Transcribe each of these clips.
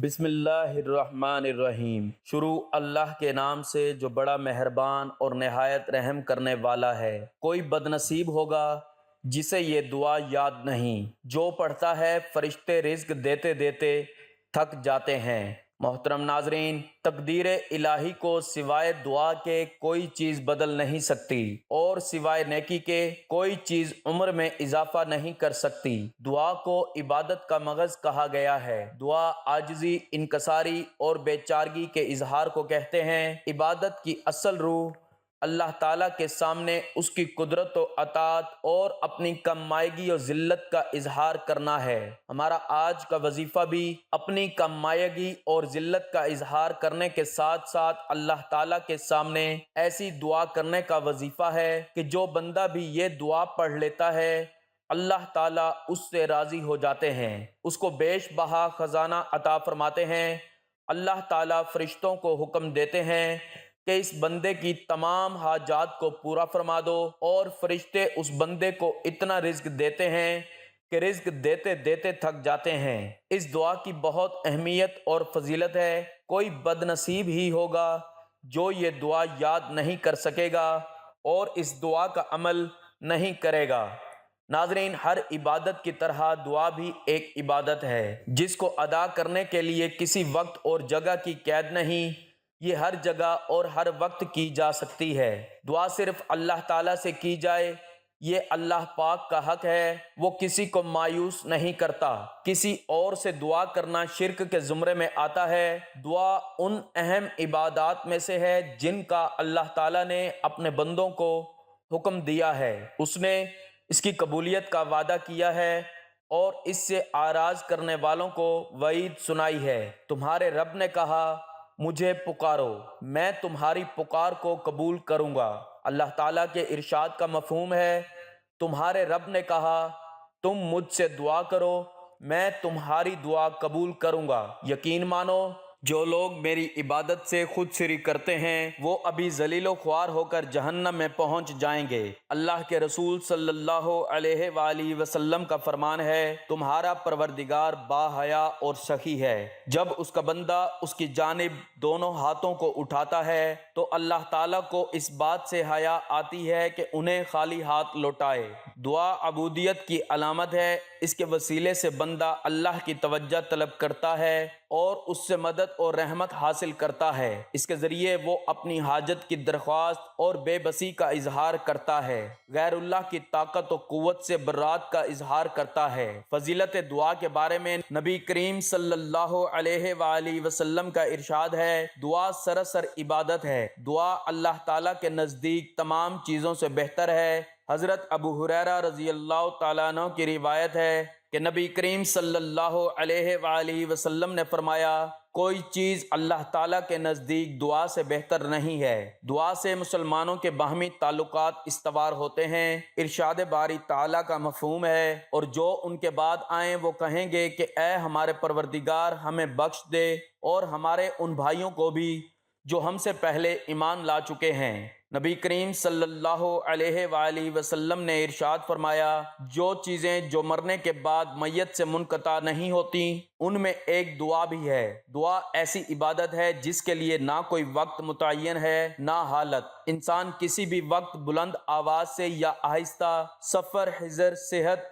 بسم اللہ الرحمن الرحیم۔ شروع اللہ کے نام سے جو بڑا مہربان اور نہایت رحم کرنے والا ہے۔ کوئی بد نصیب ہوگا جسے یہ دعا یاد نہیں۔ جو پڑھتا ہے فرشتے رزق دیتے دیتے تھک جاتے ہیں۔ محترم ناظرین، تقدیر الہی کو سوائے دعا کے کوئی چیز بدل نہیں سکتی، اور سوائے نیکی کے کوئی چیز عمر میں اضافہ نہیں کر سکتی۔ دعا کو عبادت کا مغز کہا گیا ہے۔ دعا عاجزی، انکساری اور بے چارگی کے اظہار کو کہتے ہیں۔ عبادت کی اصل روح اللہ تعالیٰ کے سامنے اس کی قدرت و اطاعت اور اپنی کم مائگی و ذلت کا اظہار کرنا ہے۔ ہمارا آج کا وظیفہ بھی اپنی کم مائگی اور ذلت کا اظہار کرنے کے ساتھ ساتھ اللہ تعالیٰ کے سامنے ایسی دعا کرنے کا وظیفہ ہے کہ جو بندہ بھی یہ دعا پڑھ لیتا ہے اللہ تعالیٰ اس سے راضی ہو جاتے ہیں، اس کو بیش بہا خزانہ عطا فرماتے ہیں۔ اللہ تعالیٰ فرشتوں کو حکم دیتے ہیں کہ اس بندے کی تمام حاجات کو پورا فرما دو، اور فرشتے اس بندے کو اتنا رزق دیتے ہیں کہ رزق دیتے دیتے تھک جاتے ہیں۔ اس دعا کی بہت اہمیت اور فضیلت ہے۔ کوئی بد نصیب ہی ہوگا جو یہ دعا یاد نہیں کر سکے گا اور اس دعا کا عمل نہیں کرے گا۔ ناظرین، ہر عبادت کی طرح دعا بھی ایک عبادت ہے جس کو ادا کرنے کے لیے کسی وقت اور جگہ کی قید نہیں، یہ ہر جگہ اور ہر وقت کی جا سکتی ہے۔ دعا صرف اللہ تعالیٰ سے کی جائے، یہ اللہ پاک کا حق ہے، وہ کسی کو مایوس نہیں کرتا۔ کسی اور سے دعا کرنا شرک کے زمرے میں آتا ہے۔ دعا ان اہم عبادات میں سے ہے جن کا اللہ تعالیٰ نے اپنے بندوں کو حکم دیا ہے۔ اس نے اس کی قبولیت کا وعدہ کیا ہے اور اس سے اعراض کرنے والوں کو وعید سنائی ہے۔ تمہارے رب نے کہا، مجھے پکارو، میں تمہاری پکار کو قبول کروں گا۔ اللہ تعالیٰ کے ارشاد کا مفہوم ہے، تمہارے رب نے کہا، تم مجھ سے دعا کرو، میں تمہاری دعا قبول کروں گا۔ یقین مانو، جو لوگ میری عبادت سے خود سری کرتے ہیں وہ ابھی ذلیل و خوار ہو کر جہنم میں پہنچ جائیں گے۔ اللہ کے رسول صلی اللہ علیہ وآلہ وسلم کا فرمان ہے، تمہارا پروردگار با حیا اور سخی ہے۔ جب اس کا بندہ اس کی جانب دونوں ہاتھوں کو اٹھاتا ہے تو اللہ تعالیٰ کو اس بات سے حیا آتی ہے کہ انہیں خالی ہاتھ لوٹائے۔ دعا عبودیت کی علامت ہے، اس کے وسیلے سے بندہ اللہ کی توجہ طلب کرتا ہے اور اس سے مدد اور رحمت حاصل کرتا ہے۔ اس کے ذریعے وہ اپنی حاجت کی درخواست اور بے بسی کا اظہار کرتا ہے، غیر اللہ کی طاقت و قوت سے برات کا اظہار کرتا ہے۔ فضیلت دعا کے بارے میں نبی کریم صلی اللہ علیہ وآلہ وسلم کا ارشاد ہے، دعا سراسر عبادت ہے۔ دعا اللہ تعالیٰ کے نزدیک تمام چیزوں سے بہتر ہے۔ حضرت ابو ہریرہ رضی اللہ تعالیٰ عنہ کی روایت ہے کہ نبی کریم صلی اللہ علیہ وآلہ وسلم نے فرمایا، کوئی چیز اللہ تعالیٰ کے نزدیک دعا سے بہتر نہیں ہے۔ دعا سے مسلمانوں کے باہمی تعلقات استوار ہوتے ہیں۔ ارشاد باری تعالیٰ کا مفہوم ہے، اور جو ان کے بعد آئیں وہ کہیں گے کہ اے ہمارے پروردگار، ہمیں بخش دے اور ہمارے ان بھائیوں کو بھی جو ہم سے پہلے ایمان لا چکے ہیں۔ نبی کریم صلی اللہ علیہ وآلہ وسلم نے ارشاد فرمایا، جو چیزیں جو مرنے کے بعد میت سے منقطع نہیں ہوتی ان میں ایک دعا بھی ہے۔ دعا ایسی عبادت ہے جس کے لیے نہ کوئی وقت متعین ہے نہ حالت۔ انسان کسی بھی وقت بلند آواز سے یا آہستہ، سفر، حضر، صحت،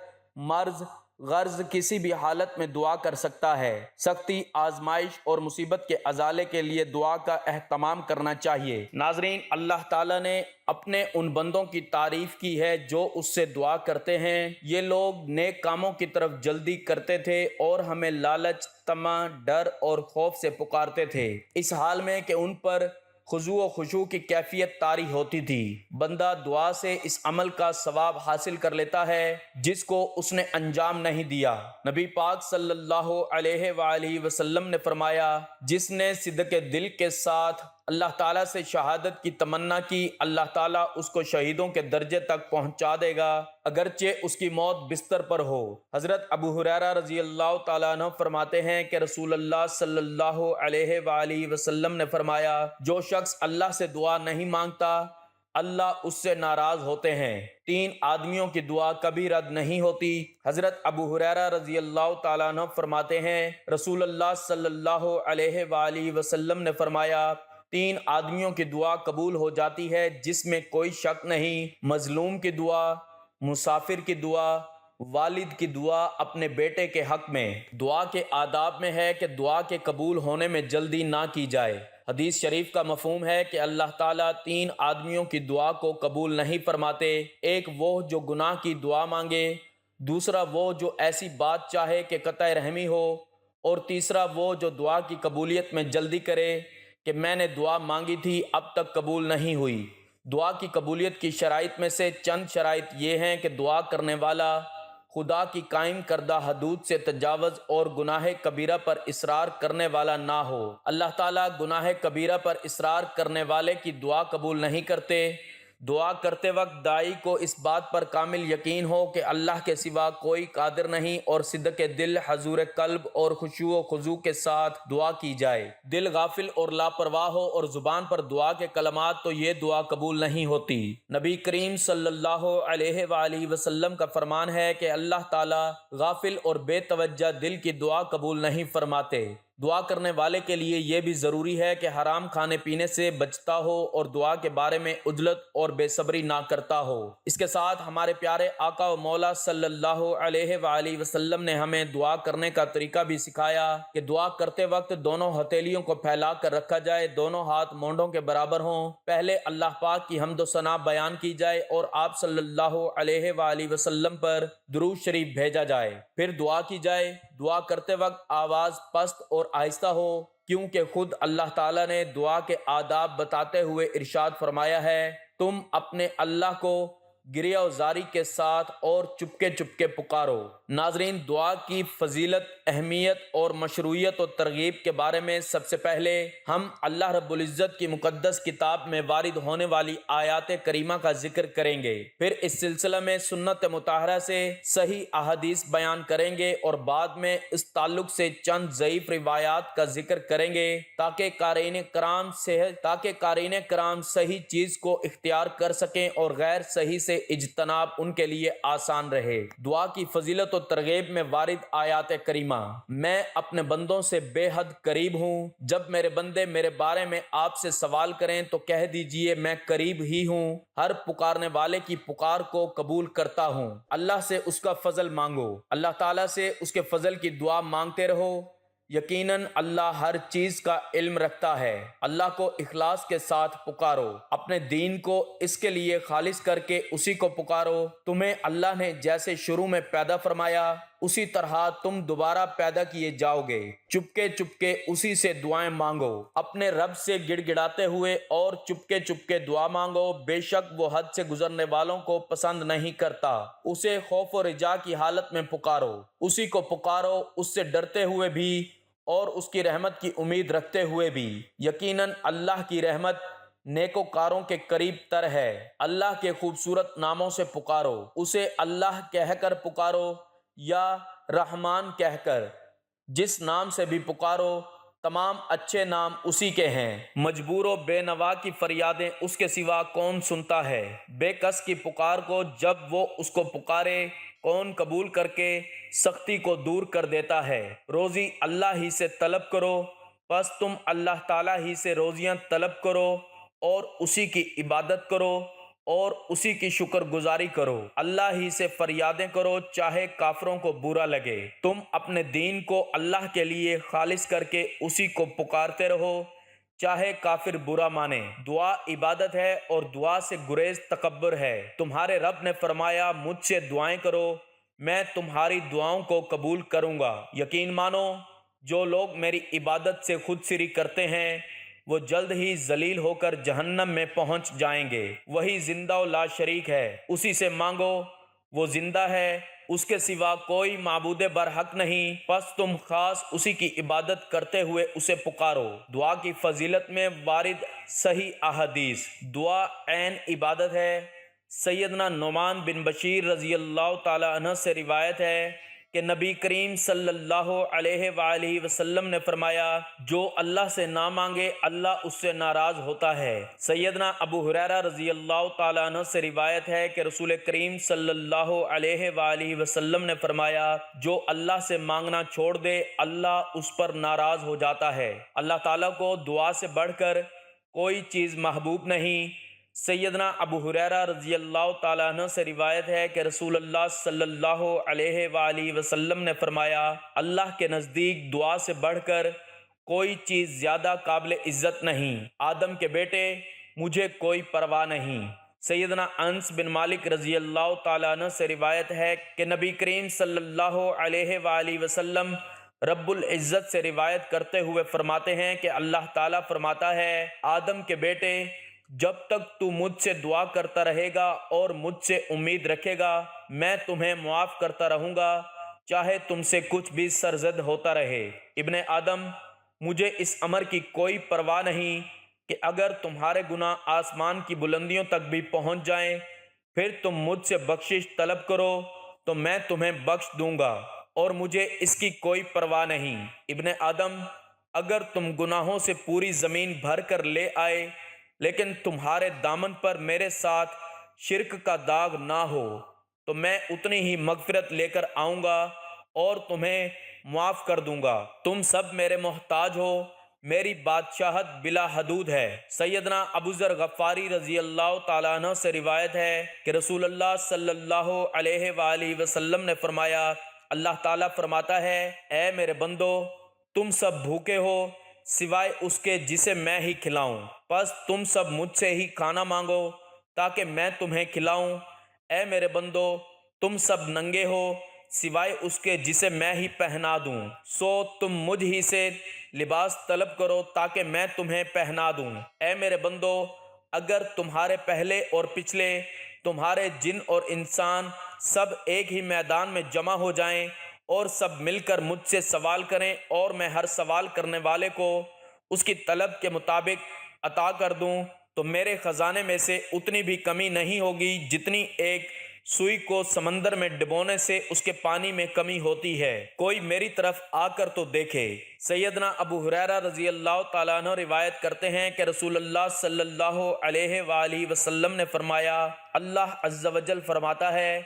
مرض، غرض کسی بھی حالت میں دعا کر سکتا ہے۔ سختی، آزمائش اور مصیبت کے ازالے کے لیے دعا کا اہتمام کرنا چاہیے۔ ناظرین، اللہ تعالیٰ نے اپنے ان بندوں کی تعریف کی ہے جو اس سے دعا کرتے ہیں۔ یہ لوگ نیک کاموں کی طرف جلدی کرتے تھے اور ہمیں لالچ، طمع، ڈر اور خوف سے پکارتے تھے، اس حال میں کہ ان پر خضوع و خشوع کی کیفیت طاری ہوتی تھی۔ بندہ دعا سے اس عمل کا ثواب حاصل کر لیتا ہے جس کو اس نے انجام نہیں دیا۔ نبی پاک صلی اللہ علیہ وآلہ وسلم نے فرمایا، جس نے صدق دل کے ساتھ اللہ تعالیٰ سے شہادت کی تمنا کی، اللہ تعالیٰ اس کو شہیدوں کے درجے تک پہنچا دے گا اگرچہ اس کی موت بستر پر ہو۔ حضرت ابو ہریرہ رضی اللہ تعالیٰ عنہ فرماتے ہیں کہ رسول اللہ صلی اللہ علیہ وآلہ وسلم نے فرمایا، جو شخص اللہ سے دعا نہیں مانگتا اللہ اس سے ناراض ہوتے ہیں۔ 3 آدمیوں کی دعا کبھی رد نہیں ہوتی۔ حضرت ابو ہریرہ رضی اللہ تعالیٰ عنہ فرماتے ہیں، رسول اللہ صلی اللہ علیہ وآلہ وسلم نے فرمایا، 3 آدمیوں کی دعا قبول ہو جاتی ہے جس میں کوئی شک نہیں: مظلوم کی دعا، مسافر کی دعا، والد کی دعا اپنے بیٹے کے حق میں۔ دعا کے آداب میں ہے کہ دعا کے قبول ہونے میں جلدی نہ کی جائے۔ حدیث شریف کا مفہوم ہے کہ اللہ تعالیٰ 3 آدمیوں کی دعا کو قبول نہیں فرماتے: ایک وہ جو گناہ کی دعا مانگے، دوسرا وہ جو ایسی بات چاہے کہ قطع رحمی ہو، اور تیسرا وہ جو دعا کی قبولیت میں جلدی کرے کہ میں نے دعا مانگی تھی اب تک قبول نہیں ہوئی۔ دعا کی قبولیت کی شرائط میں سے چند شرائط یہ ہیں کہ دعا کرنے والا خدا کی قائم کردہ حدود سے تجاوز اور گناہ کبیرہ پر اصرار کرنے والا نہ ہو۔ اللہ تعالیٰ گناہ کبیرہ پر اصرار کرنے والے کی دعا قبول نہیں کرتے۔ دعا کرتے وقت داعی کو اس بات پر کامل یقین ہو کہ اللہ کے سوا کوئی قادر نہیں، اور صدق دل، حضور قلب اور خشوع و خضوع کے ساتھ دعا کی جائے۔ دل غافل اور لاپرواہ ہو اور زبان پر دعا کے کلمات تو یہ دعا قبول نہیں ہوتی۔ نبی کریم صلی اللہ علیہ وآلہ وسلم کا فرمان ہے کہ اللہ تعالیٰ غافل اور بے توجہ دل کی دعا قبول نہیں فرماتے۔ دعا کرنے والے کے لیے یہ بھی ضروری ہے کہ حرام کھانے پینے سے بچتا ہو اور دعا کے بارے میں عجلت اور بے صبری نہ کرتا ہو۔ اس کے ساتھ ہمارے پیارے آقا و مولا صلی اللہ علیہ وآلہ وسلم نے ہمیں دعا کرنے کا طریقہ بھی سکھایا کہ دعا کرتے وقت دونوں ہتھیلیوں کو پھیلا کر رکھا جائے، دونوں ہاتھ مونڈوں کے برابر ہوں۔ پہلے اللہ پاک کی حمد و ثنا بیان کی جائے اور آپ صلی اللہ علیہ وآلہ وسلم پر درود شریف بھیجا جائے، پھر دعا کی جائے۔ دعا کرتے وقت آواز پست اور آہستہ ہو، کیونکہ خود اللہ تعالیٰ نے دعا کے آداب بتاتے ہوئے ارشاد فرمایا ہے، تم اپنے اللہ کو گریہ و زاری کے ساتھ اور چپکے چپکے پکارو۔ ناظرین، دعا کی فضیلت، اہمیت اور مشروعیت و ترغیب کے بارے میں سب سے پہلے ہم اللہ رب العزت کی مقدس کتاب میں وارد ہونے والی آیات کریمہ کا ذکر کریں گے، پھر اس سلسلہ میں سنت مطہرہ سے صحیح احادیث بیان کریں گے، اور بعد میں اس تعلق سے چند ضعیف روایات کا ذکر کریں گے تاکہ قارئین کرام صحیح چیز کو اختیار کر سکیں اور غیر صحیح سے اجتناب ان کے لیے آسان رہے۔ دعا کی فضیلت و ترغیب میں وارد آیات کریمہ: میں اپنے بندوں سے بے حد قریب ہوں، جب میرے بندے میرے بارے میں آپ سے سوال کریں تو کہہ دیجئے میں قریب ہی ہوں، ہر پکارنے والے کی پکار کو قبول کرتا ہوں۔ اللہ سے اس کا فضل مانگو، اللہ تعالیٰ سے اس کے فضل کی دعا مانگتے رہو، یقیناً اللہ ہر چیز کا علم رکھتا ہے۔ اللہ کو اخلاص کے ساتھ پکارو، اپنے دین کو اس کے لیے خالص کر کے اسی کو پکارو۔ تمہیں اللہ نے جیسے شروع میں پیدا فرمایا اسی طرح تم دوبارہ پیدا کیے جاؤ گے۔ چپکے چپکے اسی سے دعائیں مانگو، اپنے رب سے گڑ گڑاتے ہوئے اور چپکے چپکے دعا مانگو، بے شک وہ حد سے گزرنے والوں کو پسند نہیں کرتا۔ اسے خوف و رجا کی حالت میں پکارو، اسی کو پکارو اس سے ڈرتے ہوئے بھی اور اس کی رحمت کی امید رکھتے ہوئے بھی۔ یقیناً اللہ کی رحمت نیکوکاروں کے قریب تر ہے۔ اللہ کے خوبصورت ناموں سے پکارو، اسے اللہ کہہ کر پکارو یا رحمان کہہ کر، جس نام سے بھی پکارو تمام اچھے نام اسی کے ہیں۔ مجبور و بے نوا کی فریادیں اس کے سوا کون سنتا ہے؟ بے کس کی پکار کو جب وہ اس کو پکارے کون قبول کر کے سختی کو دور کر دیتا ہے؟ روزی اللہ ہی سے طلب کرو، پس تم اللہ تعالیٰ ہی سے روزیاں طلب کرو اور اسی کی عبادت کرو اور اسی کی شکر گزاری کرو۔ اللہ ہی سے فریادیں کرو چاہے کافروں کو برا لگے۔ تم اپنے دین کو اللہ کے لیے خالص کر کے اسی کو پکارتے رہو چاہے کافر برا مانے۔ دعا عبادت ہے اور دعا سے گریز تکبر ہے۔ تمہارے رب نے فرمایا مجھ سے دعائیں کرو، میں تمہاری دعاؤں کو قبول کروں گا۔ یقین مانو جو لوگ میری عبادت سے خود سری کرتے ہیں وہ جلد ہی ذلیل ہو کر جہنم میں پہنچ جائیں گے۔ وہی زندہ و لا شریک ہے، اسی سے مانگو، وہ زندہ ہے، اس کے سوا کوئی معبود برحق نہیں، پس تم خاص اسی کی عبادت کرتے ہوئے اسے پکارو۔ دعا کی فضیلت میں وارد صحیح احادیث: دعا عین عبادت ہے۔ سیدنا نعمان بن بشیر رضی اللہ تعالی عنہ سے روایت ہے کہ نبی کریم صلی اللہ علیہ وآلہ وسلم نے فرمایا جو اللہ سے نہ مانگے اللہ اس سے ناراض ہوتا ہے۔ سیدنا ابو ہریرہ رضی اللہ تعالیٰ عنہ سے روایت ہے کہ رسول کریم صلی اللہ علیہ وآلہ وسلم نے فرمایا جو اللہ سے مانگنا چھوڑ دے اللہ اس پر ناراض ہو جاتا ہے۔ اللہ تعالیٰ کو دعا سے بڑھ کر کوئی چیز محبوب نہیں۔ سیدنا ابو ہریرہ رضی اللہ تعالیٰ عنہ سے روایت ہے کہ رسول اللہ صلی اللہ علیہ وآلہ وسلم نے فرمایا اللہ کے نزدیک دعا سے بڑھ کر کوئی چیز زیادہ قابل عزت نہیں۔ آدم کے بیٹے مجھے کوئی پرواہ نہیں۔ سیدنا انس بن مالک رضی اللہ تعالیٰ عنہ سے روایت ہے کہ نبی کریم صلی اللہ علیہ وآلہ وسلم رب العزت سے روایت کرتے ہوئے فرماتے ہیں کہ اللہ تعالیٰ فرماتا ہے آدم کے بیٹے جب تک تو مجھ سے دعا کرتا رہے گا اور مجھ سے امید رکھے گا میں تمہیں معاف کرتا رہوں گا چاہے تم سے کچھ بھی سرزد ہوتا رہے۔ ابن آدم مجھے اس امر کی کوئی پرواہ نہیں کہ اگر تمہارے گناہ آسمان کی بلندیوں تک بھی پہنچ جائیں پھر تم مجھ سے بخشش طلب کرو تو میں تمہیں بخش دوں گا اور مجھے اس کی کوئی پرواہ نہیں۔ ابن آدم اگر تم گناہوں سے پوری زمین بھر کر لے آئے لیکن تمہارے دامن پر میرے ساتھ شرک کا داغ نہ ہو تو میں اتنی ہی مغفرت لے کر آؤں گا اور تمہیں معاف کر دوں گا۔ تم سب میرے محتاج ہو، میری بادشاہت بلا حدود ہے۔ سیدنا ابو ذر غفاری رضی اللہ تعالیٰ عنہ سے روایت ہے کہ رسول اللہ صلی اللہ علیہ وآلہ وسلم نے فرمایا اللہ تعالیٰ فرماتا ہے اے میرے بندو تم سب بھوکے ہو سوائے اس کے جسے میں ہی کھلاؤں، پس تم سب مجھ سے ہی کھانا مانگو تاکہ میں تمہیں کھلاؤں۔ اے میرے بندو تم سب ننگے ہو سوائے اس کے جسے میں ہی پہنا دوں، سو تم مجھ ہی سے لباس طلب کرو تاکہ میں تمہیں پہنا دوں۔ اے میرے بندو اگر تمہارے پہلے اور پچھلے تمہارے جن اور انسان سب ایک ہی میدان میں جمع ہو جائیں اور سب مل کر مجھ سے سوال کریں اور میں ہر سوال کرنے والے کو اس کی طلب کے مطابق عطا کر دوں تو میرے خزانے میں سے اتنی بھی کمی نہیں ہوگی جتنی ایک سوئی کو سمندر میں ڈبونے سے اس کے پانی میں کمی ہوتی ہے۔ کوئی میری طرف آ کر تو دیکھے۔ سیدنا ابو ہریرہ رضی اللہ تعالیٰ عنہ روایت کرتے ہیں کہ رسول اللہ صلی اللہ علیہ وآلہ وسلم نے فرمایا اللہ عز و جل فرماتا ہے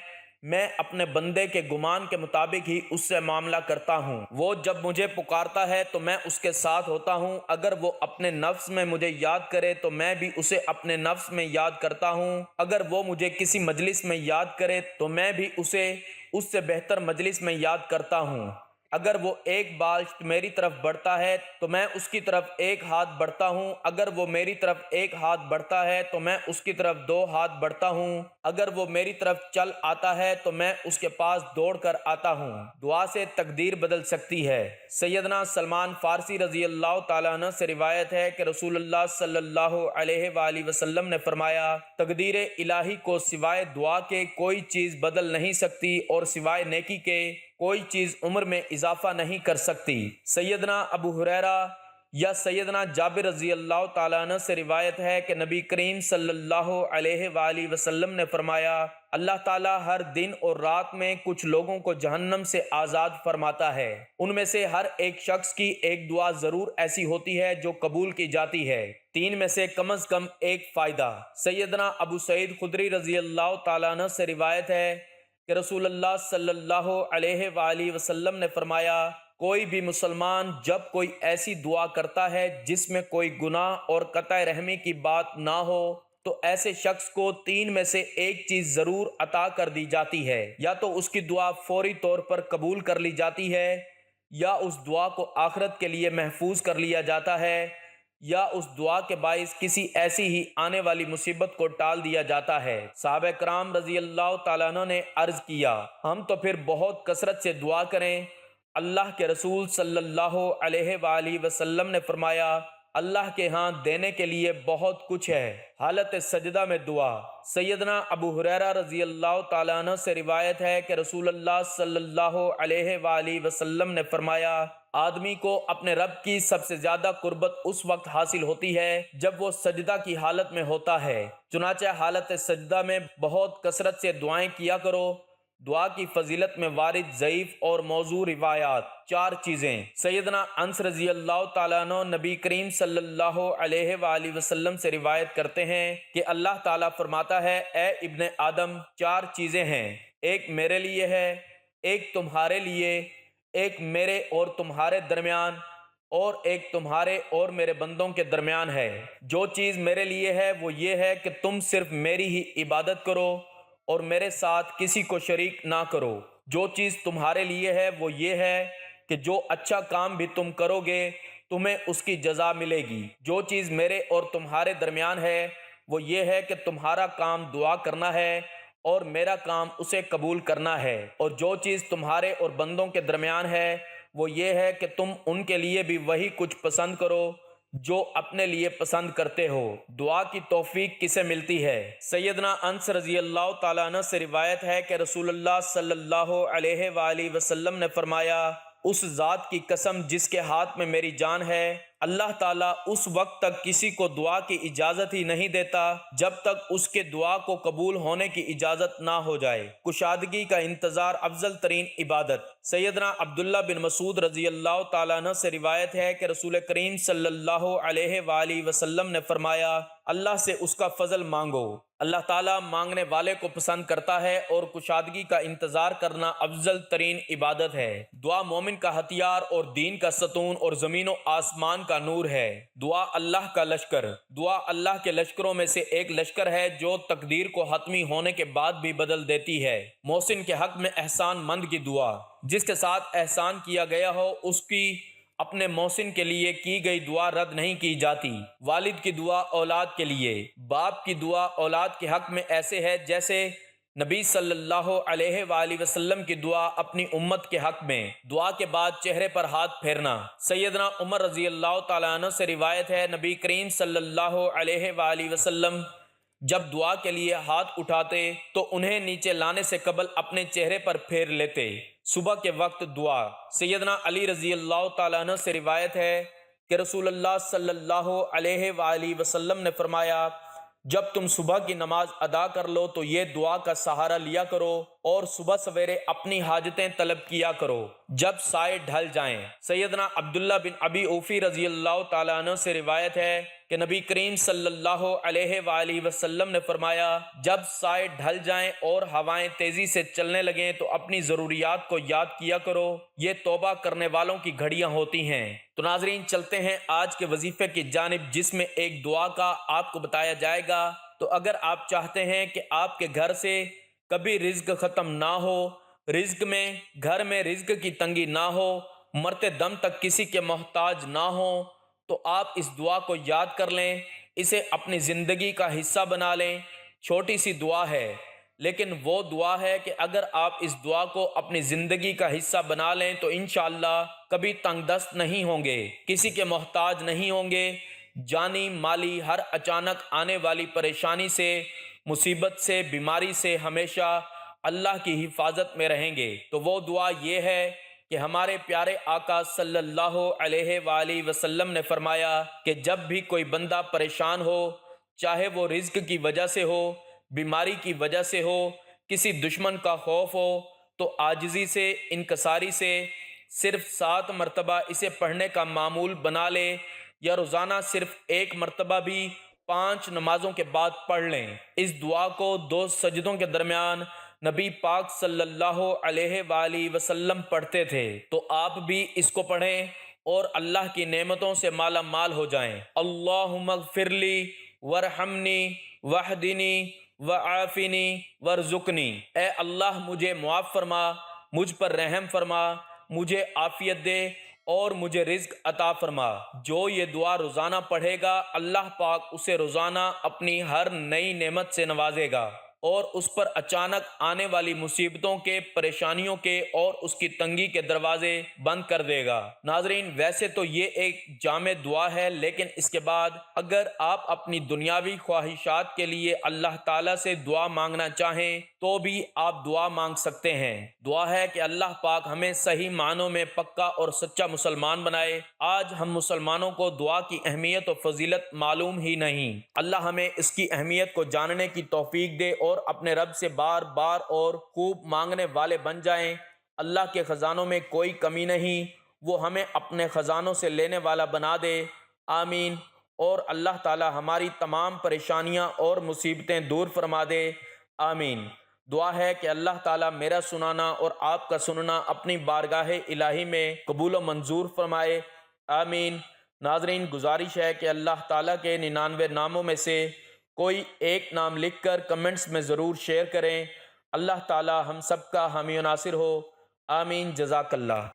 میں اپنے بندے کے گمان کے مطابق ہی اس سے معاملہ کرتا ہوں۔ وہ جب مجھے پکارتا ہے تو میں اس کے ساتھ ہوتا ہوں، اگر وہ اپنے نفس میں مجھے یاد کرے تو میں بھی اسے اپنے نفس میں یاد کرتا ہوں، اگر وہ مجھے کسی مجلس میں یاد کرے تو میں بھی اسے اس سے بہتر مجلس میں یاد کرتا ہوں۔ اگر وہ ایک بالشت میری طرف بڑھتا ہے تو میں اس کی طرف ایک ہاتھ بڑھتا ہوں، اگر وہ میری طرف ایک ہاتھ بڑھتا ہے تو میں اس کی طرف دو ہاتھ بڑھتا ہوں، اگر وہ میری طرف چل آتا ہے تو میں اس کے پاس دوڑ کر آتا ہوں۔ دعا سے تقدیر بدل سکتی ہے۔ سیدنا سلمان فارسی رضی اللہ تعالیٰ عنہ سے روایت ہے کہ رسول اللہ صلی اللہ علیہ وآلہ وسلم نے فرمایا تقدیر الہی کو سوائے دعا کے کوئی چیز بدل نہیں سکتی اور سوائے نیکی کے کوئی چیز عمر میں اضافہ نہیں کر سکتی۔ سیدنا ابو ہریرہ یا سیدنا جابر رضی اللہ تعالیٰ عنہ سے روایت ہے کہ نبی کریم صلی اللہ علیہ وآلہ وسلم نے فرمایا اللہ تعالیٰ ہر دن اور رات میں کچھ لوگوں کو جہنم سے آزاد فرماتا ہے، ان میں سے ہر ایک شخص کی ایک دعا ضرور ایسی ہوتی ہے جو قبول کی جاتی ہے، تین میں سے کم از کم ایک فائدہ۔ سیدنا ابو سعید خدری رضی اللہ تعالیٰ عنہ سے روایت ہے کہ رسول اللہ صلی اللہ علیہ وآلہ وسلم نے فرمایا کوئی بھی مسلمان جب کوئی ایسی دعا کرتا ہے جس میں کوئی گناہ اور قطع رحمی کی بات نہ ہو تو ایسے شخص کو تین میں سے ایک چیز ضرور عطا کر دی جاتی ہے، یا تو اس کی دعا فوری طور پر قبول کر لی جاتی ہے، یا اس دعا کو آخرت کے لیے محفوظ کر لیا جاتا ہے، یا اس دعا کے باعث کسی ایسی ہی آنے والی مصیبت کو ٹال دیا جاتا ہے۔ صحابہ کرام رضی اللہ تعالیٰ عنہ نے عرض کیا ہم تو پھر بہت کثرت سے دعا کریں؟ اللہ کے رسول صلی اللہ علیہ وآلہ وسلم نے فرمایا اللہ کے ہاں دینے کے لیے بہت کچھ ہے۔ حالت سجدہ میں دعا۔ سیدنا ابو ہریرہ رضی اللہ تعالیٰ عنہ سے روایت ہے کہ رسول اللہ صلی اللہ علیہ وآلہ وسلم نے فرمایا آدمی کو اپنے رب کی سب سے زیادہ قربت اس وقت حاصل ہوتی ہے جب وہ سجدہ کی حالت میں ہوتا ہے، چنانچہ حالت سجدہ میں بہت کثرت سے دعائیں کیا کرو دعا کی فضیلت میں وارد ضعیف اور موضوع روایات۔ 4 چیزیں۔ سیدنا انس رضی اللہ تعالیٰ عنہ نبی کریم صلی اللہ علیہ وآلہ وسلم سے روایت کرتے ہیں کہ اللہ تعالیٰ فرماتا ہے، اے ابن آدم، 4 چیزیں ہیں، ایک میرے لیے ہے، ایک تمہارے لیے، ایک میرے اور تمہارے درمیان، اور ایک تمہارے اور میرے بندوں کے درمیان ہے۔ جو چیز میرے لیے ہے وہ یہ ہے کہ تم صرف میری ہی عبادت کرو اور میرے ساتھ کسی کو شریک نہ کرو۔ جو چیز تمہارے لیے ہے وہ یہ ہے کہ جو اچھا کام بھی تم کرو گے تمہیں اس کی جزا ملے گی۔ جو چیز میرے اور تمہارے درمیان ہے وہ یہ ہے کہ تمہارا کام دعا کرنا ہے اور میرا کام اسے قبول کرنا ہے، اور جو چیز تمہارے اور بندوں کے درمیان ہے وہ یہ ہے کہ تم ان کے لیے بھی وہی کچھ پسند کرو جو اپنے لیے پسند کرتے ہو۔ دعا کی توفیق کسے ملتی ہے؟ سیدنا انس رضی اللہ تعالیٰ عنہ سے روایت ہے کہ رسول اللہ صلی اللہ علیہ وآلہ وسلم نے فرمایا، اس ذات کی قسم جس کے ہاتھ میں میری جان ہے، اللہ تعالیٰ اس وقت تک کسی کو دعا کی اجازت ہی نہیں دیتا جب تک اس کے دعا کو قبول ہونے کی اجازت نہ ہو جائے۔ کشادگی کا انتظار افضل ترین عبادت۔ سیدنا عبداللہ بن مسعود رضی اللہ تعالیٰ عنہ سے روایت ہے کہ رسول کریم صلی اللہ علیہ وآلہ وسلم نے فرمایا، اللہ سے اس کا فضل مانگو، اللہ تعالیٰ مانگنے والے کو پسند کرتا ہے، اور کشادگی کا انتظار کرنا افضل ترین عبادت ہے۔ دعا مومن کا ہتھیار اور دین کا ستون اور زمین و آسمان کا نور ہے۔ دعا اللہ کا لشکر۔ دعا اللہ کے لشکروں میں سے ایک لشکر ہے جو تقدیر کو حتمی ہونے کے بعد بھی بدل دیتی ہے۔ محسن کے حق میں احسان مند کی دعا۔ جس کے ساتھ احسان کیا گیا ہو اس کی اپنے محسن کے لیے کی گئی دعا رد نہیں کی جاتی۔ والد کی دعا اولاد کے لیے۔ باپ کی دعا اولاد کے حق میں ایسے ہے جیسے نبی صلی اللہ علیہ وآلہ وسلم کی دعا اپنی امت کے حق میں۔ دعا کے بعد چہرے پر ہاتھ پھیرنا۔ سیدنا عمر رضی اللہ تعالیٰ عنہ سے روایت ہے، نبی کریم صلی اللہ علیہ وآلہ وسلم جب دعا کے لیے ہاتھ اٹھاتے تو انہیں نیچے لانے سے قبل اپنے چہرے پر پھیر لیتے۔ صبح کے وقت دعا۔ سیدنا علی رضی اللہ تعالیٰ عنہ سے روایت ہے کہ رسول اللہ صلی اللہ علیہ وآلہ وسلم نے فرمایا، جب تم صبح کی نماز ادا کر لو تو یہ دعا کا سہارا لیا کرو اور صبح سویرے اپنی حاجتیں طلب کیا کرو جب سائے ڈھل جائیں۔ سیدنا عبداللہ بن ابی اوفی رضی اللہ تعالیٰ عنہ سے روایت ہے کہ نبی کریم صلی اللہ علیہ وآلہ وسلم نے فرمایا، جب سائے ڈھل جائیں اور ہوائیں تیزی سے چلنے لگیں تو اپنی ضروریات کو یاد کیا کرو، یہ توبہ کرنے والوں کی گھڑیاں ہوتی ہیں۔ تو ناظرین، چلتے ہیں آج کے وظیفے کی جانب، جس میں ایک دعا کا آپ کو بتایا جائے گا۔ تو اگر آپ چاہتے ہیں کہ آپ کے گھر سے کبھی رزق ختم نہ ہو، گھر میں رزق کی تنگی نہ ہو، مرتے دم تک کسی کے محتاج نہ ہو، تو آپ اس دعا کو یاد کر لیں، اسے اپنی زندگی کا حصہ بنا لیں۔ چھوٹی سی دعا ہے لیکن وہ دعا ہے کہ اگر آپ اس دعا کو اپنی زندگی کا حصہ بنا لیں تو انشاءاللہ کبھی تنگ دست نہیں ہوں گے، کسی کے محتاج نہیں ہوں گے، جانی مالی ہر اچانک آنے والی پریشانی سے، مصیبت سے، بیماری سے ہمیشہ اللہ کی حفاظت میں رہیں گے۔ تو وہ دعا یہ ہے کہ ہمارے پیارے آقا صلی اللہ علیہ وآلہ وسلم نے فرمایا کہ جب بھی کوئی بندہ پریشان ہو، چاہے وہ رزق کی وجہ سے ہو، بیماری کی وجہ سے ہو، کسی دشمن کا خوف ہو، تو عاجزی سے، انکساری سے صرف 7 مرتبہ اسے پڑھنے کا معمول بنا لے، یا روزانہ صرف 1 مرتبہ بھی 5 نمازوں کے بعد پڑھ لیں۔ اس دعا کو 2 سجدوں کے درمیان نبی پاک صلی اللہ علیہ وآلہ وسلم پڑھتے تھے، تو آپ بھی اس کو پڑھیں اور اللہ کی نعمتوں سے مالا مال ہو جائیں۔ اللہم اغفر لی ورحمنی واہدنی وعافنی وارزقنی۔ اے اللہ مجھے معاف فرما، مجھ پر رحم فرما، مجھے عافیت دے اور مجھے رزق عطا فرما۔ جو یہ دعا روزانہ پڑھے گا، اللہ پاک اسے روزانہ اپنی ہر نئی نعمت سے نوازے گا اور اس پر اچانک آنے والی مصیبتوں کے، پریشانیوں کے اور اس کی تنگی کے دروازے بند کر دے گا۔ ناظرین، ویسے تو یہ ایک جامع دعا ہے، لیکن اس کے بعد اگر آپ اپنی دنیاوی خواہشات کے لیے اللہ تعالیٰ سے دعا مانگنا چاہیں تو بھی آپ دعا مانگ سکتے ہیں۔ دعا ہے کہ اللہ پاک ہمیں صحیح معنوں میں پکا اور سچا مسلمان بنائے۔ آج ہم مسلمانوں کو دعا کی اہمیت و فضیلت معلوم ہی نہیں۔ اللہ ہمیں اس کی اہمیت کو جاننے کی توفیق دے اور اور اپنے رب سے بار بار اور خوب مانگنے والے بن جائیں۔ اللہ کے خزانوں میں کوئی کمی نہیں، وہ ہمیں اپنے خزانوں سے لینے والا بنا دے، آمین۔ اور اللہ تعالی ہماری تمام پریشانیاں اور مصیبتیں دور فرما دے، آمین۔ دعا ہے کہ اللہ تعالیٰ میرا سنانا اور آپ کا سننا اپنی بارگاہ الہی میں قبول و منظور فرمائے، آمین۔ ناظرین، گزارش ہے کہ اللہ تعالیٰ کے 99 ناموں میں سے کوئی ایک نام لکھ کر کمنٹس میں ضرور شیئر کریں۔ اللہ تعالیٰ ہم سب کا حامی و ناصر ہو، آمین۔ جزاک اللہ۔